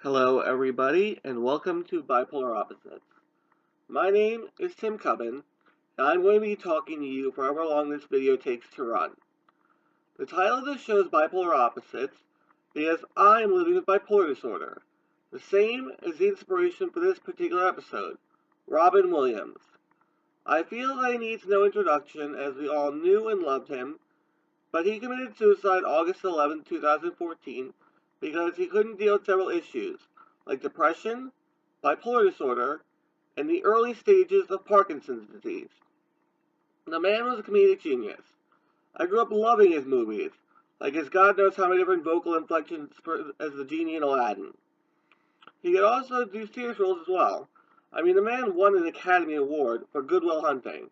Hello, everybody, and welcome to Bipolar Opposites. My name is Tim Cubbin, and I'm going to be talking to you for however long this video takes to run. The title of this show is Bipolar Opposites because I am living with bipolar disorder, the same as the inspiration for this particular episode, Robin Williams. I feel that he needs no introduction as we all knew and loved him, but he committed suicide August 11, 2014 because he couldn't deal with several issues like depression, bipolar disorder, and the early stages of Parkinson's disease. The man was a comedic genius. I grew up loving his movies, like his God knows how many different vocal inflections as the genie in Aladdin. He could also do serious roles as well. I mean, the man won an Academy Award for Good Will Hunting,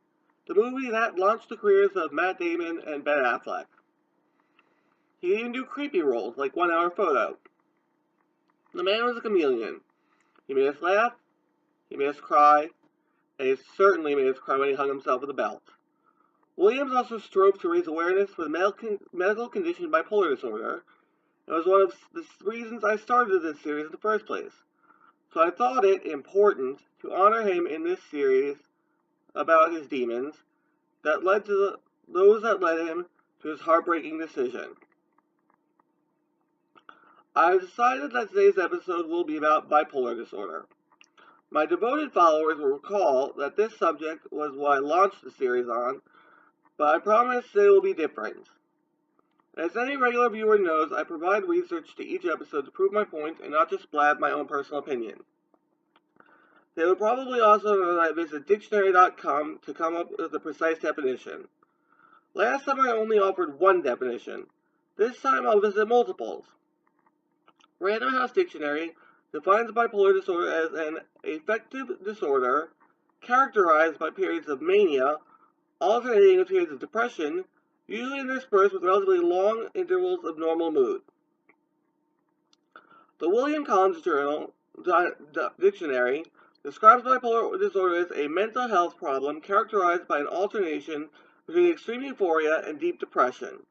the movie that launched the careers of Matt Damon and Ben Affleck. He could even do creepy roles like 1 Hour Photo. The man was a chameleon. He made us laugh, he made us cry, and he certainly made us cry when he hung himself with a belt. Williams also strove to raise awareness for the medical condition bipolar disorder, and was one of the reasons I started this series in the first place. So I thought it important to honor him in this series about his demons that led to those that led him to his heartbreaking decision. I've decided that today's episode will be about bipolar disorder. My devoted followers will recall that this subject was what I launched the series on, but I promise they will be different. As any regular viewer knows, I provide research to each episode to prove my point and not just blab my own personal opinion. They would probably also know that I visit dictionary.com to come up with a precise definition. Last time I only offered one definition. This time I'll visit multiples. Random House Dictionary defines bipolar disorder as an affective disorder characterized by periods of mania, alternating with periods of depression, usually interspersed with relatively long intervals of normal mood. The William Collins Journal Dictionary describes bipolar disorder as a mental health problem characterized by an alternation between extreme euphoria and deep depression.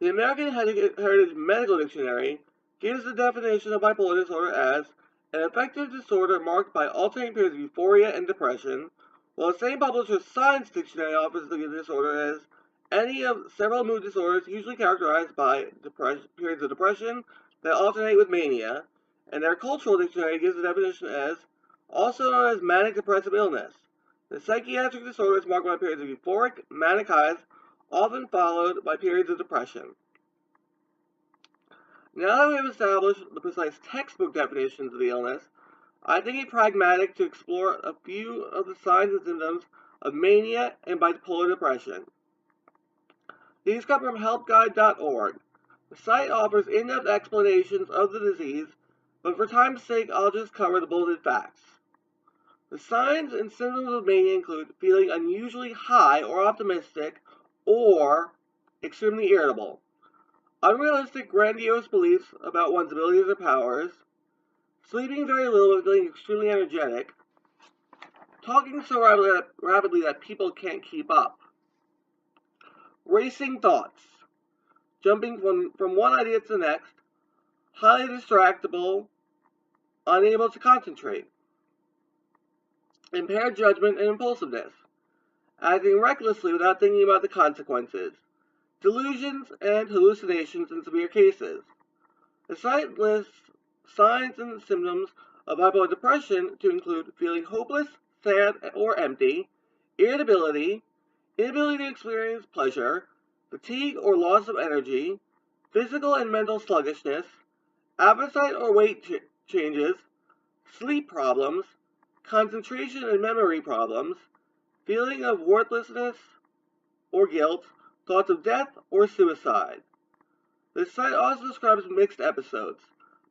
The American Heritage Medical Dictionary gives the definition of bipolar disorder as an affective disorder marked by alternating periods of euphoria and depression, while the same publisher's Science Dictionary offers the disorder as any of several mood disorders usually characterized by periods of depression that alternate with mania, and their Cultural Dictionary gives the definition as also known as manic depressive illness. The psychiatric disorder is marked by periods of euphoric, manic highs, often followed by periods of depression. Now that we have established the precise textbook definitions of the illness, I think it pragmatic to explore a few of the signs and symptoms of mania and bipolar depression. These come from helpguide.org. The site offers in-depth explanations of the disease, but for time's sake, I'll just cover the bulleted facts. The signs and symptoms of mania include feeling unusually high or optimistic, or extremely irritable, unrealistic, grandiose beliefs about one's abilities or powers, sleeping very little but feeling extremely energetic, talking so rapidly that people can't keep up, racing thoughts, jumping from one idea to the next, highly distractible, unable to concentrate, impaired judgment and impulsiveness, acting recklessly without thinking about the consequences, delusions and hallucinations in severe cases. The site lists signs and symptoms of bipolar depression to include feeling hopeless, sad, or empty, irritability, inability to experience pleasure, fatigue or loss of energy, physical and mental sluggishness, appetite or weight changes, sleep problems, concentration and memory problems, feeling of worthlessness or guilt, thoughts of death or suicide. This site also describes mixed episodes: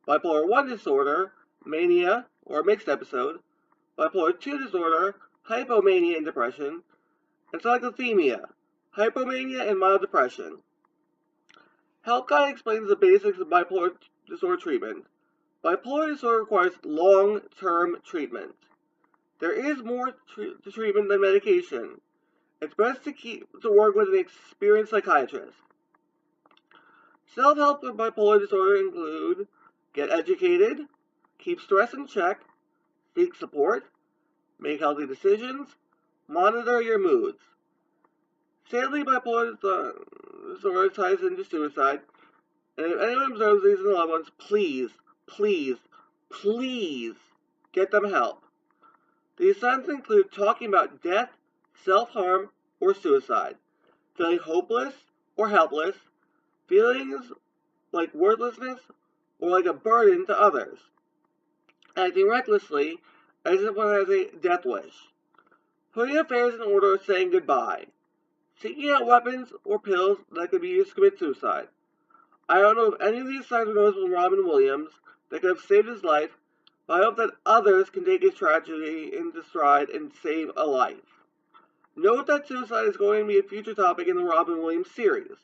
bipolar 1 disorder, mania, or mixed episode, bipolar 2 disorder, hypomania and depression, and cyclothymia, hypomania and mild depression. Help Guide explains the basics of bipolar disorder treatment. Bipolar disorder requires long-term treatment. There is more to treatment than medication. It's best to work with an experienced psychiatrist. Self-help for bipolar disorder include Get educated, keep stress in check, seek support, make healthy decisions, monitor your moods. Sadly, bipolar disorder ties into suicide, and if anyone observes these in their loved ones, please, please, please get them help. These signs include talking about death, self-harm, or suicide, feeling hopeless or helpless, feelings like worthlessness or like a burden to others, acting recklessly as if one has a death wish, putting affairs in order or saying goodbye, seeking out weapons or pills that could be used to commit suicide. I don't know if any of these signs were noticed with Robin Williams that could have saved his life, but I hope that others can take his tragedy into stride and save a life. Note that suicide is going to be a future topic in the Robin Williams series.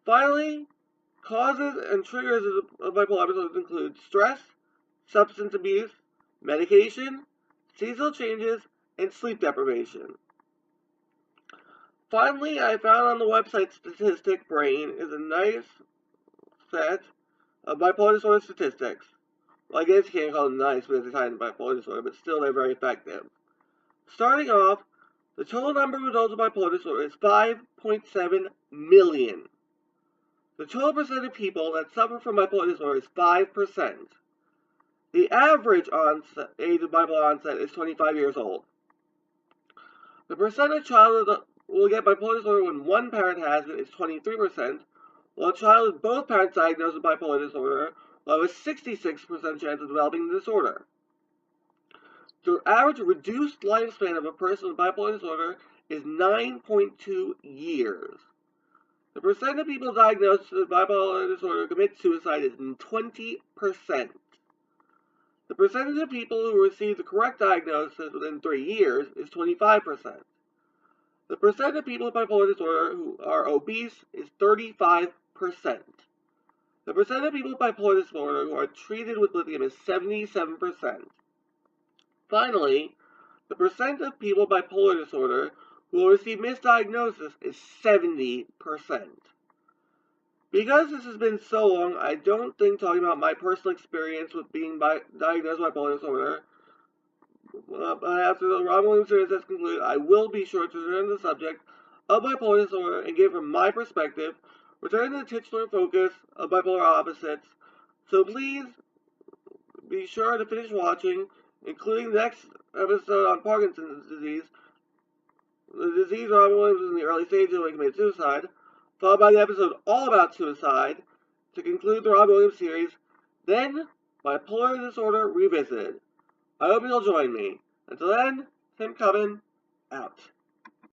Finally, causes and triggers of bipolar episodes include stress, substance abuse, medication, seasonal changes, and sleep deprivation. Finally, I found on the website Statistic Brain is a nice set of bipolar disorder statistics. Well, I guess you can't call them nice because they're tied to bipolar disorder, but still they're very effective. Starting off, the total number of adults with bipolar disorder is 5.7 million. The total percent of people that suffer from bipolar disorder is 5%. The average age of bipolar onset is 25 years old. The percent of childhood that will get bipolar disorder when one parent has it is 23%, while a child with both parents diagnosed with bipolar disorder will have a 66% chance of developing the disorder. The average reduced lifespan of a person with bipolar disorder is 9.2 years. The percent of people diagnosed with bipolar disorder commit suicide is 20%. The percentage of people who receive the correct diagnosis within 3 years is 25%. The percent of people with bipolar disorder who are obese is 35%. The percent of people with bipolar disorder who are treated with lithium is 77%. Finally, the percent of people with bipolar disorder who will receive misdiagnosis is 70%. Because this has been so long, I don't think talking about my personal experience with being diagnosed with bipolar disorder, after the Robin Williams series has concluded, I will be sure to return to the subject of bipolar disorder and give from my perspective, return to the titular focus of bipolar opposites. So please be sure to finish watching, including the next episode on Parkinson's disease, the disease Robin Williams is in the early stages when he committed suicide, followed by the episode all about suicide, to conclude the Robin Williams series, then Bipolar Disorder Revisited. I hope you'll join me. Until then, Tim Cubbin, out.